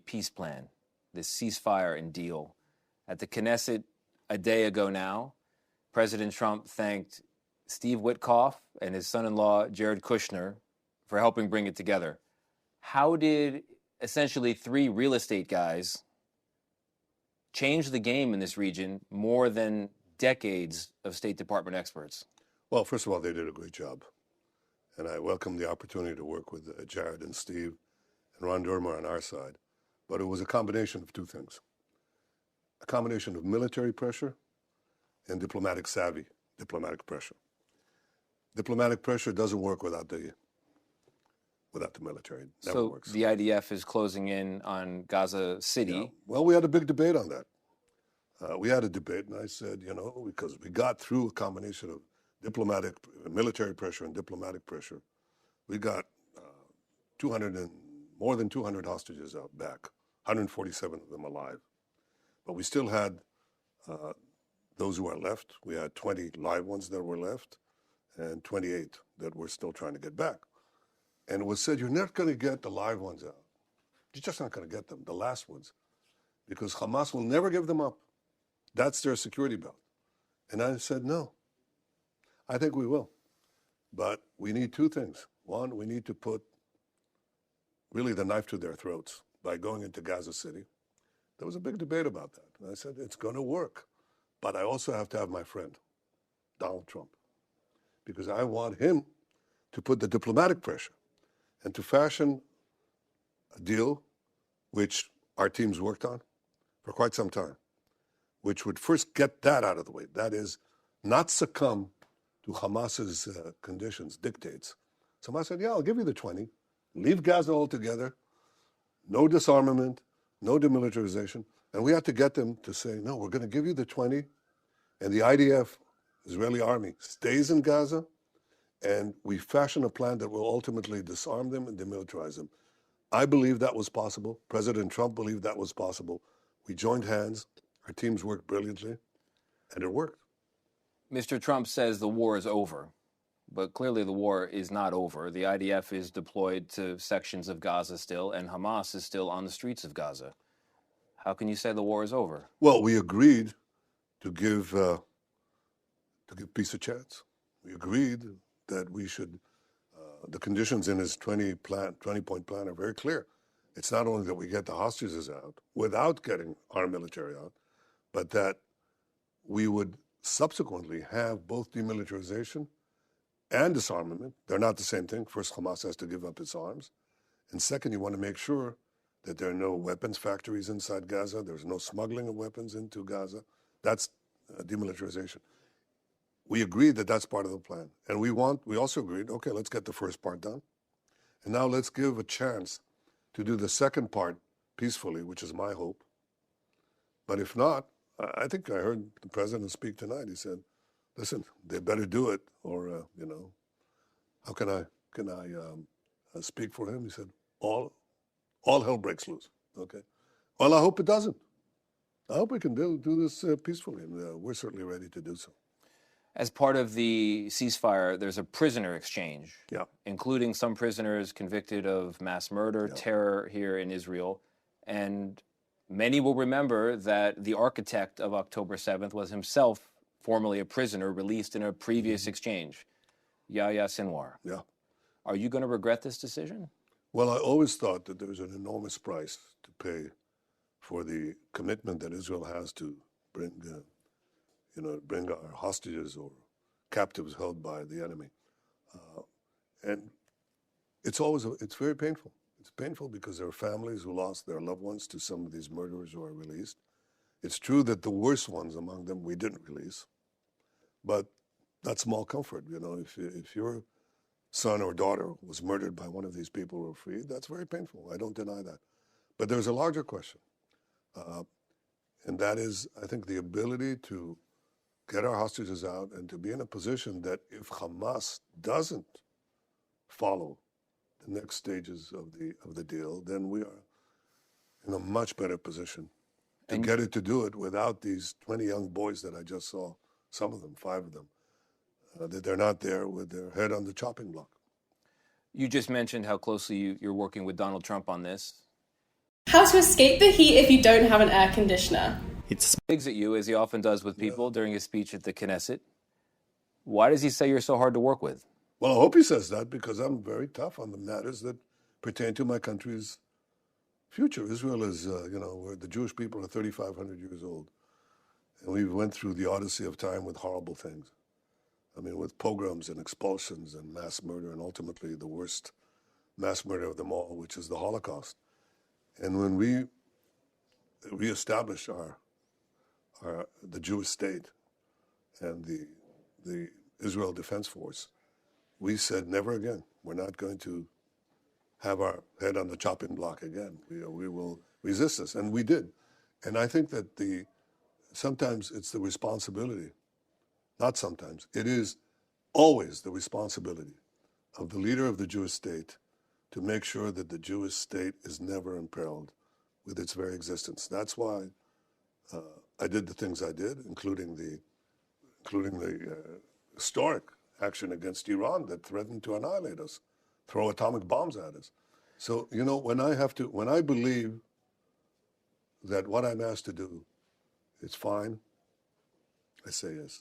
peace plan, this ceasefire and deal. At the Knesset a day ago now, President Trump thanked Steve Witkoff and his son-in-law, Jared Kushner, for helping bring it together. How did essentially three real estate guys change the game in this region more than decades of State Department experts? Well, first of all, they did a great job. And I welcome the opportunity to work with Jared and Steve and Ron Dermer on our side. But it was a combination of two things. A combination of military pressure and diplomatic savvy, diplomatic pressure. Diplomatic pressure doesn't work without the military. It never works. So the IDF is closing in on Gaza City. Yeah. Well, we had a big debate on that. We had a debate, and I said, because we got through a combination of military pressure and diplomatic pressure, we got more than 200 hostages out back, 147 of them alive. But we still had those who are left. We had 20 live ones that were left and 28 that we're still trying to get back. And it was said, you're not going to get the live ones out. You're just not going to get them, the last ones, because Hamas will never give them up. That's their security belt. And I said, no, I think we will. But we need two things. One, we need to put really the knife to their throats by going into Gaza City. There was a big debate about that. And I said, it's going to work. But I also have to have my friend, Donald Trump, because I want him to put the diplomatic pressure and to fashion a deal which our teams worked on for quite some time, which would first get that out of the way. That is, not succumb to Hamas's conditions, dictates. So Hamas said, yeah, I'll give you the 20. Leave Gaza altogether. No disarmament, no demilitarization. And we had to get them to say, no, we're going to give you the 20. And the IDF, Israeli army, stays in Gaza. And we fashion a plan that will ultimately disarm them and demilitarize them. I believe that was possible. President Trump believed that was possible. We joined hands. Our teams worked brilliantly. And it worked. Mr. Trump says the war is over, but clearly the war is not over. The IDF is deployed to sections of Gaza still, and Hamas is still on the streets of Gaza. How can you say the war is over? Well, we agreed to give peace a chance. We agreed that we should, the conditions in his 20-point plan are very clear. It's not only that we get the hostages out without getting our military out, but that we would subsequently have both demilitarization and disarmament. They're not the same thing. First, Hamas has to give up its arms. And second, you want to make sure that there are no weapons factories inside Gaza. There's no smuggling of weapons into Gaza. That's demilitarization. We agreed that that's part of the plan. And we also agreed, okay, let's get the first part done. And now let's give a chance to do the second part peacefully, which is my hope. But if not, I think I heard the president speak tonight. He said, listen, they better do it, or, how can I speak for him? He said, all hell breaks loose, okay? Well, I hope it doesn't. I hope we can do this peacefully, and we're certainly ready to do so. As part of the ceasefire, there's a prisoner exchange, including some prisoners convicted of mass murder, terror here in Israel, and many will remember that the architect of October 7th was himself formerly a prisoner released in a previous exchange, Yahya Sinwar. Yeah. Are you going to regret this decision? Well, I always thought that there's an enormous price to pay for the commitment that Israel has to bring our hostages or captives held by the enemy. And it's very painful. It's painful because there are families who lost their loved ones to some of these murderers who are released. It's true that the worst ones among them we didn't release, but that's small comfort. If your son or daughter was murdered by one of these people who were freed, that's very painful. I don't deny that. But there's a larger question, and that is, I think, the ability to get our hostages out and to be in a position that if Hamas doesn't follow the next stages of the deal, then we are in a much better position to get it to do it without these 20 young boys that I just saw, some of them, 5 of them, that they're not there with their head on the chopping block. You just mentioned how closely you're working with Donald Trump on this. How to escape the heat if you don't have an air conditioner. It's Digs at you, as he often does with people during his speech at the Knesset. Why does he say you're so hard to work with? Well, I hope he says that because I'm very tough on the matters that pertain to my country's future. Israel is, where the Jewish people are 3,500 years old. And we went through the odyssey of time with horrible things. I mean, with pogroms and expulsions and mass murder, and ultimately the worst mass murder of them all, which is the Holocaust. And when we reestablished the Jewish state and the Israel Defense Force, we said never again. We're not going to have our head on the chopping block again. We will resist this, and we did. And I think that sometimes it's the responsibility, not sometimes, it is always the responsibility of the leader of the Jewish state to make sure that the Jewish state is never imperiled with its very existence. That's why I did the things I did, including the historic action against Iran that threatened to annihilate us, throw atomic bombs at us. So, when I believe that what I'm asked to do is fine, I say yes.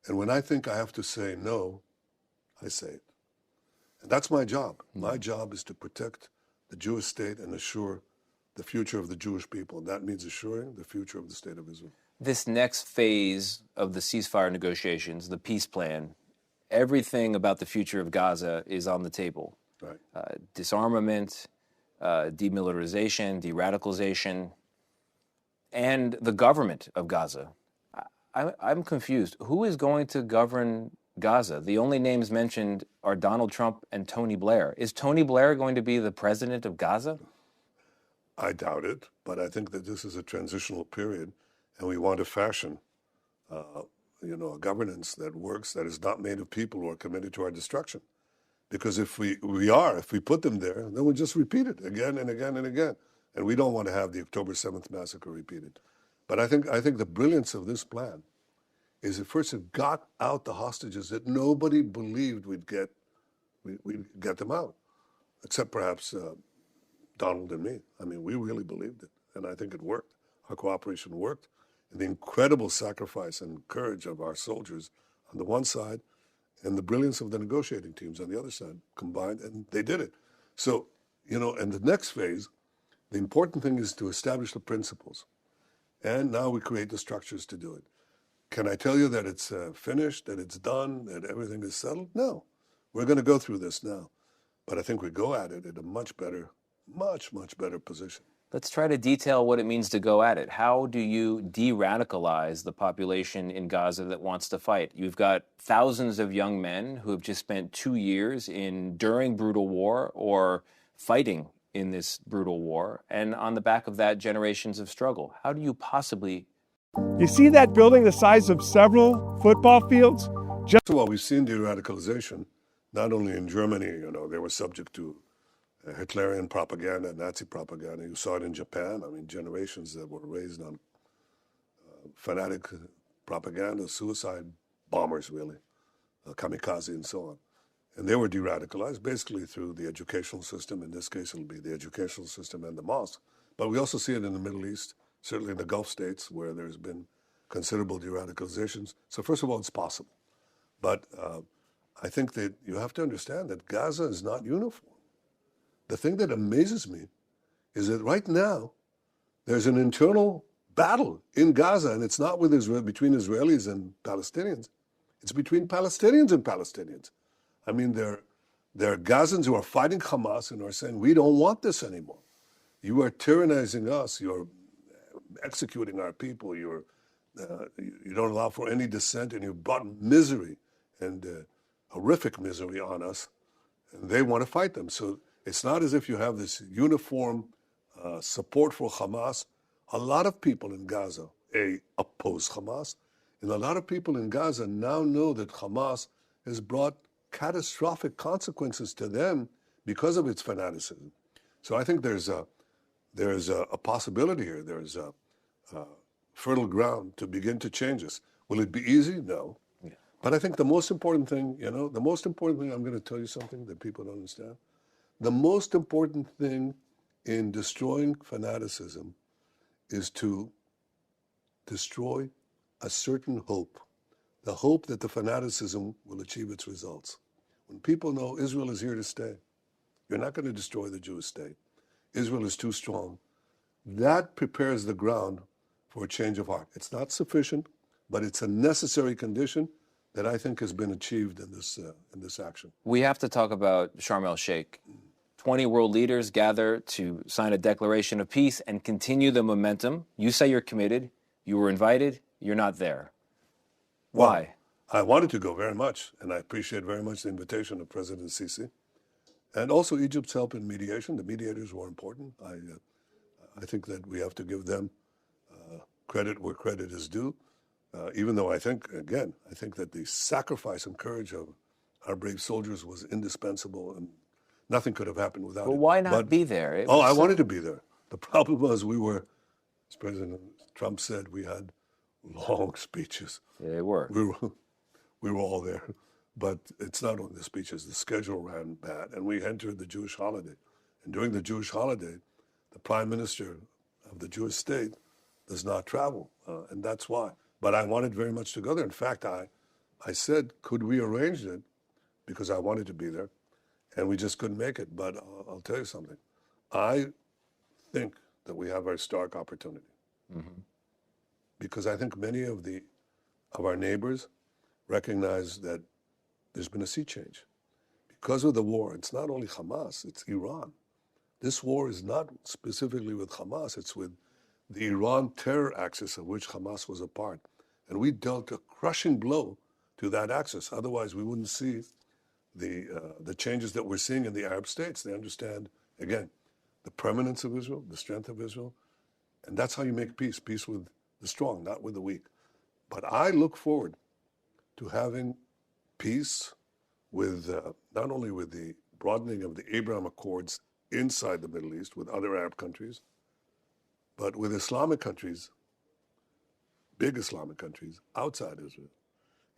And when I think I have to say no, I say it. And that's my job. My job is to protect the Jewish state and assure the future of the Jewish people. And that means assuring the future of the state of Israel. This next phase of the ceasefire negotiations, the peace plan, everything about the future of Gaza is on the table. Right. Disarmament, demilitarization, de-radicalization, and the government of Gaza. I'm confused. Who is going to govern Gaza? The only names mentioned are Donald Trump and Tony Blair. Is Tony Blair going to be the president of Gaza? I doubt it, but I think that this is a transitional period, and we want to fashion, a governance that works, that is not made of people who are committed to our destruction. Because if we put them there, then we'll just repeat it again and again and again. And we don't want to have the October 7th massacre repeated. But I think the brilliance of this plan is that first it got out the hostages that nobody believed we'd get them out, except perhaps Donald and me. I mean, we really believed it, and I think it worked. Our cooperation worked, and the incredible sacrifice and courage of our soldiers on the one side, and the brilliance of the negotiating teams on the other side combined, and they did it. So, and the next phase, the important thing is to establish the principles. And now we create the structures to do it. Can I tell you that it's finished, that it's done, that everything is settled? No. We're going to go through this now. But I think we go at it in a much better position. Let's try to detail what it means to go at it. How do you de-radicalize the population in Gaza that wants to fight? You've got thousands of young men who have just spent 2 years enduring brutal war or fighting in this brutal war, and on the back of that, generations of struggle. How do you possibly... You see that building the size of several football fields? First of all, we've seen de-radicalization, not only in Germany, they were subject to Hitlerian propaganda, Nazi propaganda. You saw it in Japan. I mean, generations that were raised on fanatic propaganda, suicide bombers, really, kamikaze and so on. And they were de-radicalized basically through the educational system. In this case, it'll be the educational system and the mosque. But we also see it in the Middle East, certainly in the Gulf states, where there's been considerable de-radicalizations. So first of all, it's possible. But I think that you have to understand that Gaza is not uniform. The thing that amazes me is that right now, there's an internal battle in Gaza, and it's not with between Israelis and Palestinians. It's between Palestinians and Palestinians. I mean, there are Gazans who are fighting Hamas and are saying, we don't want this anymore. You are tyrannizing us. You're executing our people. You don't allow for any dissent, and you've brought misery and horrific misery on us, and they want to fight them. So it's not as if you have this uniform support for Hamas. A lot of people in Gaza, oppose Hamas, and a lot of people in Gaza now know that Hamas has brought catastrophic consequences to them because of its fanaticism. So I think there's a possibility here. There's a fertile ground to begin to change this. Will it be easy? No. Yeah. But I think the most important thing, I'm going to tell you something that people don't understand. The most important thing in destroying fanaticism is to destroy a certain hope, the hope that the fanaticism will achieve its results. When people know Israel is here to stay, you're not going to destroy the Jewish state. Israel is too strong. That prepares the ground for a change of heart. It's not sufficient, but it's a necessary condition that I think has been achieved in this action. We have to talk about Sharm el-Sheikh. 20 world leaders gather to sign a declaration of peace and continue the momentum. You say you're committed. You were invited. You're not there. Why? Well, I wanted to go very much, and I appreciate very much the invitation of President Sisi. And also Egypt's help in mediation. The mediators were important. I think that we have to give them credit where credit is due. Even though I think that the sacrifice and courage of our brave soldiers was indispensable, and nothing could have happened without it. But why not be there? I wanted to be there. The problem was as President Trump said, we had long speeches. Yeah, they were. We were all there. But it's not only the speeches, the schedule ran bad. And we entered the Jewish holiday. And during the Jewish holiday, the prime minister of the Jewish state does not travel. And that's why. But I wanted very much to go there. In fact, I said, could we arrange it? Because I wanted to be there. And we just couldn't make it. But I'll tell you something. I think that we have our stark opportunity. Mm-hmm. Because I think many of our neighbors recognize that there's been a sea change. Because of the war, it's not only Hamas, it's Iran. This war is not specifically with Hamas, it's with the Iran terror axis of which Hamas was a part. And we dealt a crushing blow to that axis. Otherwise, we wouldn't see the changes that we're seeing in the Arab states. They understand, again, the permanence of Israel, the strength of Israel. And that's how you make peace with the strong, not with the weak. But I look forward to having peace with not only with the broadening of the Abraham Accords inside the Middle East with other Arab countries, but with Islamic countries, big Islamic countries outside Israel.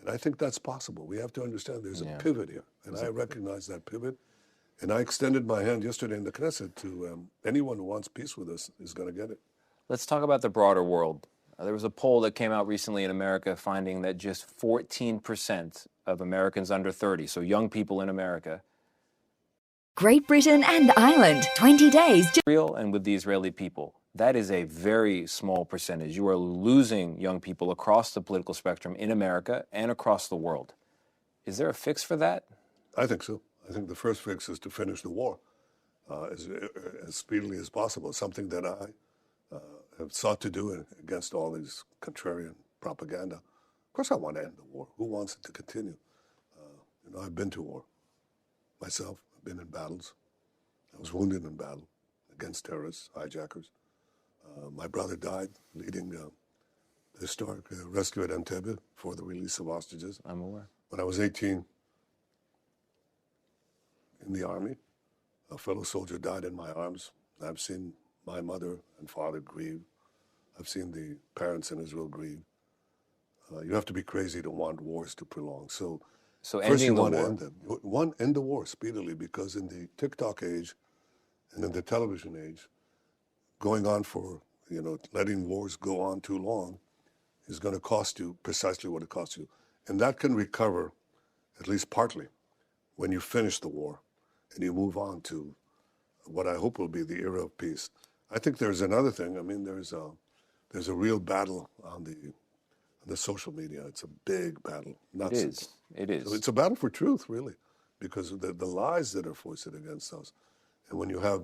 And I think that's possible. We have to understand there's a pivot here. And I recognize that pivot. And I extended my hand yesterday in the Knesset to anyone who wants peace with us is going to get it. Let's talk about the broader world. There was a poll that came out recently in America finding that just 14% of Americans under 30, so young people in America, Great Britain and Ireland, 20 days. Israel and with the Israeli people. That is a very small percentage. You are losing young people across the political spectrum in America and across the world. Is there a fix for that? I think so. I think the first fix is to finish the war as speedily as possible, something that I have sought to do against all these contrarian propaganda. Of course I want to end the war. Who wants it to continue? I've been to war myself. I've been in battles. I was wounded in battle against terrorists, hijackers. My brother died leading the historic rescue at Entebbe for the release of hostages. I'm aware. When I was 18 in the army, a fellow soldier died in my arms. I've seen my mother and father grieve. I've seen the parents in Israel grieve. You have to be crazy to want wars to prolong. So first you want to end them. End the war speedily, because in the TikTok age and in the television age, going on for, letting wars go on too long is going to cost you precisely what it costs you. And that can recover, at least partly, when you finish the war and you move on to what I hope will be the era of peace. I think there's another thing. I mean, there's a real battle on the social media. It's a big battle. It is. So it's a battle for truth, really, because of the lies that are foisted against us. And when you have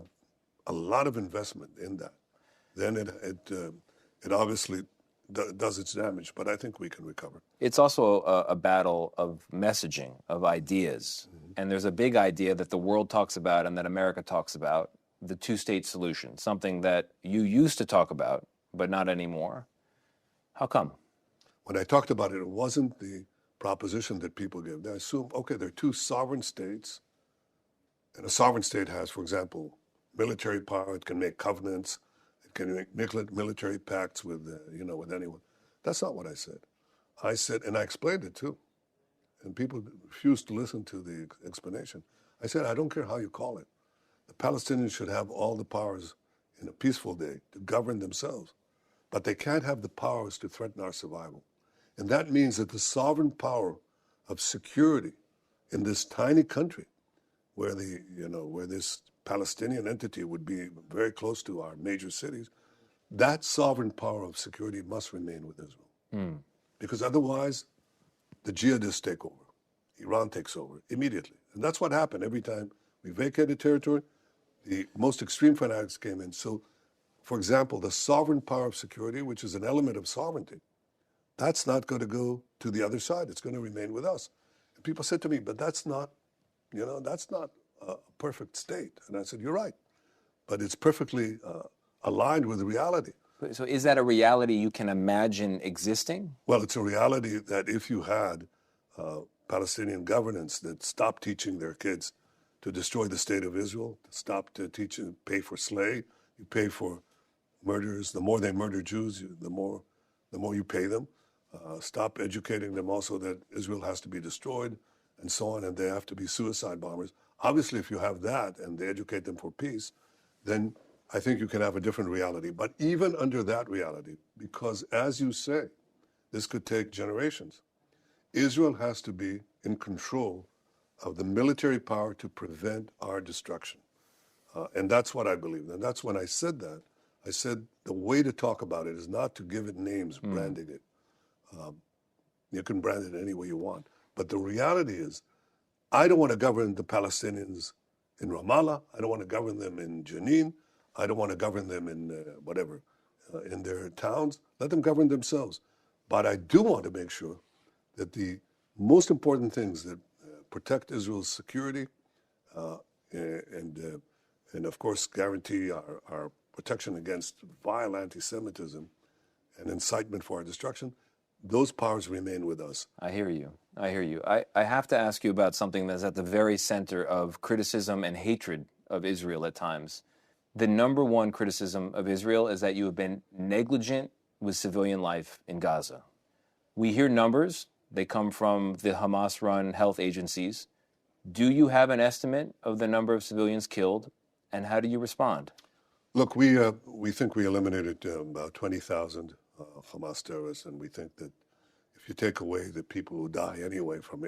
a lot of investment in that, then it obviously does its damage. But I think we can recover. It's also a battle of messaging, of ideas. Mm-hmm. And there's a big idea that the world talks about and that America talks about, the two-state solution, something that you used to talk about, but not anymore. How come? When I talked about it, it wasn't the proposition that people give. They assume, okay, there are two sovereign states, and a sovereign state has, for example, military power. It can make covenants. It can make military pacts with, with anyone. That's not what I said. I said, and I explained it too, and people refused to listen to the explanation. I said, I don't care how you call it. The Palestinians should have all the powers in a peaceful day to govern themselves, but they can't have the powers to threaten our survival. And that means that the sovereign power of security in this tiny country, where where this Palestinian entity would be very close to our major cities, that sovereign power of security must remain with Israel. Because otherwise, the jihadists take over. Iran takes over immediately. And that's what happened every time we vacated territory. The most extreme fanatics came in. So, for example, the sovereign power of security, which is an element of sovereignty, that's not going to go to the other side. It's going to remain with us. And people said to me, but that's not a perfect state. And I said, you're right. But it's perfectly aligned with reality. So is that a reality you can imagine existing? Well, it's a reality that if you had Palestinian governance that stopped teaching their kids to destroy the state of Israel, to stop to teaching, pay for slay, you pay for murders. The more they murder Jews, the more you pay them. Stop educating them also that Israel has to be destroyed and so on, and they have to be suicide bombers. Obviously, if you have that and they educate them for peace, then I think you can have a different reality. But even under that reality, because as you say, this could take generations, Israel has to be in control of the military power to prevent our destruction. And that's what I believe. And that's when I said that. I said the way to talk about it is not to give it names, branding it. You can brand it any way you want. But the reality is, I don't want to govern the Palestinians in Ramallah. I don't want to govern them in Jenin. I don't want to govern them in in their towns. Let them govern themselves. But I do want to make sure that the most important things that protect Israel's security and of course, guarantee our protection against vile anti-Semitism and incitement for our destruction, those powers remain with us. I hear you. I have to ask you about something that's at the very center of criticism and hatred of Israel at times. The number one criticism of Israel is that you have been negligent with civilian life in Gaza. We hear numbers. They come from the Hamas-run health agencies. Do you have an estimate of the number of civilians killed, and how do you respond? Look, we think we eliminated about 20,000 Hamas terrorists, and we think that if you take away the people who die anyway from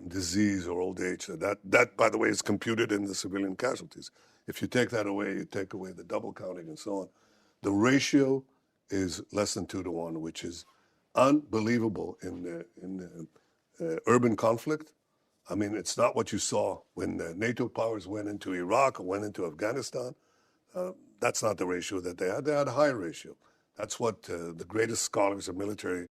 disease or old age, that by the way is computed in the civilian casualties. If you take that away, you take away the double counting and so on. The ratio is less than 2 to 1, which is unbelievable in urban conflict. I mean, it's not what you saw when NATO powers went into Iraq or went into Afghanistan. That's not the ratio that they had. They had a higher ratio. That's what the greatest scholars of military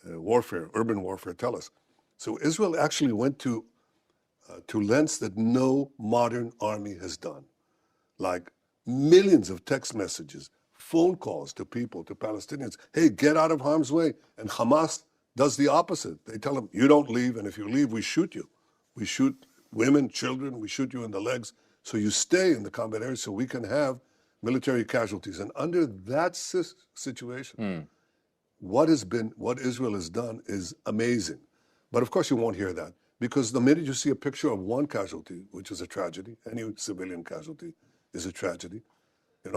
warfare, urban warfare, tell us. So Israel actually went to lengths that no modern army has done, like millions of text messages, phone calls to people, to Palestinians, hey, get out of harm's way. And Hamas does the opposite. They tell them, you don't leave, and if you leave, we shoot you. We shoot women, children, we shoot you in the legs. So you stay in the combat area so we can have military casualties. And under that situation, what Israel has done is amazing. But of course you won't hear that, because the minute you see a picture of one casualty, which is a tragedy, any civilian casualty is a tragedy.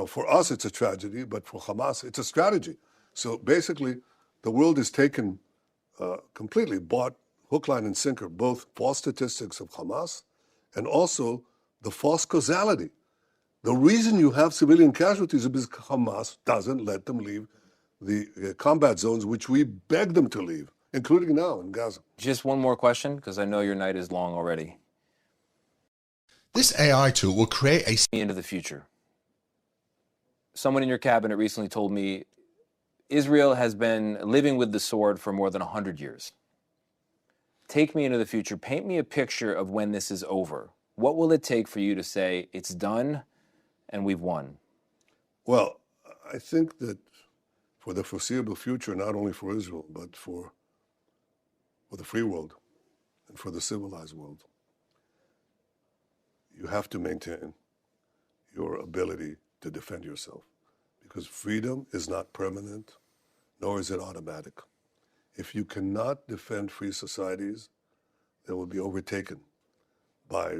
For us it's a tragedy, but for Hamas it's a strategy. So basically the world is taken completely, bought hook, line, and sinker, both false statistics of Hamas and also the false causality. The reason you have civilian casualties is because Hamas doesn't let them leave the combat zones, which we beg them to leave, including now in Gaza. Just one more question, because I know your night is long already. This AI tool will create a... Into the future. Someone in your cabinet recently told me Israel has been living with the sword for more than 100 years. Take me into the future. Paint me a picture of when this is over. What will it take for you to say it's done and we've won? Well, I think that for the foreseeable future, not only for Israel, but for the free world and for the civilized world, you have to maintain your ability to defend yourself, because freedom is not permanent, nor is it automatic. If you cannot defend free societies, they will be overtaken by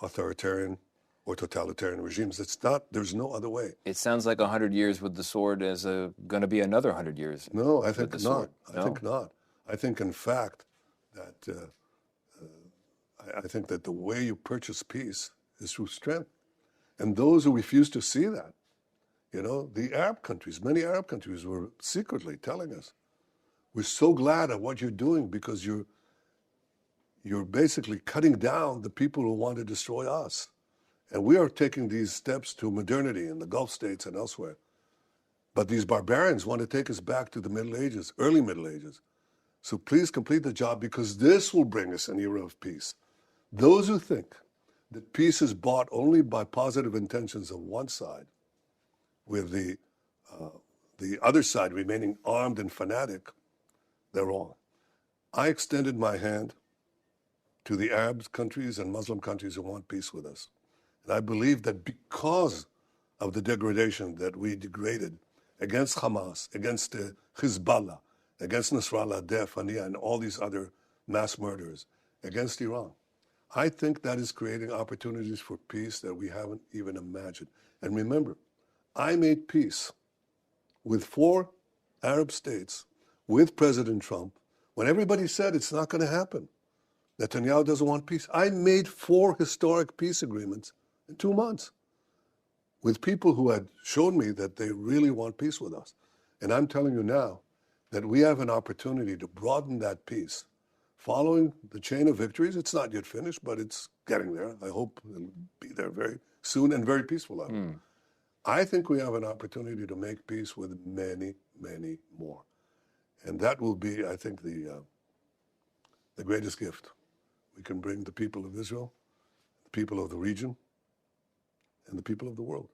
authoritarian or totalitarian regimes. It's not, there's no other way. It sounds like 100 years with the sword is going to be another 100 years. No, I think the not. sword. I think not. I think, in fact, that I think that the way you purchase peace is through strength. And those who refuse to see that, you know, the Arab countries, many Arab countries were secretly telling us, we're so glad at what you're doing because you're basically cutting down the people who want to destroy us. And we are taking these steps to modernity in the Gulf states and elsewhere. But these barbarians want to take us back to the Middle Ages, early Middle Ages. So please complete the job because this will bring us an era of peace. Those who think that peace is bought only by positive intentions on one side, with the other side remaining armed and fanatic, they're wrong. I extended my hand to the Arab countries and Muslim countries who want peace with us. And I believe that because of the degradation that we degraded against Hamas, against Hezbollah, against Nasrallah, Def, Hania, and all these other mass murderers, against Iran, I think that is creating opportunities for peace that we haven't even imagined. And remember, I made peace with 4 Arab states, with President Trump, when everybody said it's not going to happen. Netanyahu doesn't want peace. I made 4 historic peace agreements in 2 months with people who had shown me that they really want peace with us. And I'm telling you now that we have an opportunity to broaden that peace. Following the chain of victories, it's not yet finished, but it's getting there. I hope it'll be there very soon and very peaceful. I think we have an opportunity to make peace with many, many more. And that will be, I think, the greatest gift we can bring the people of Israel, the people of the region, and the people of the world.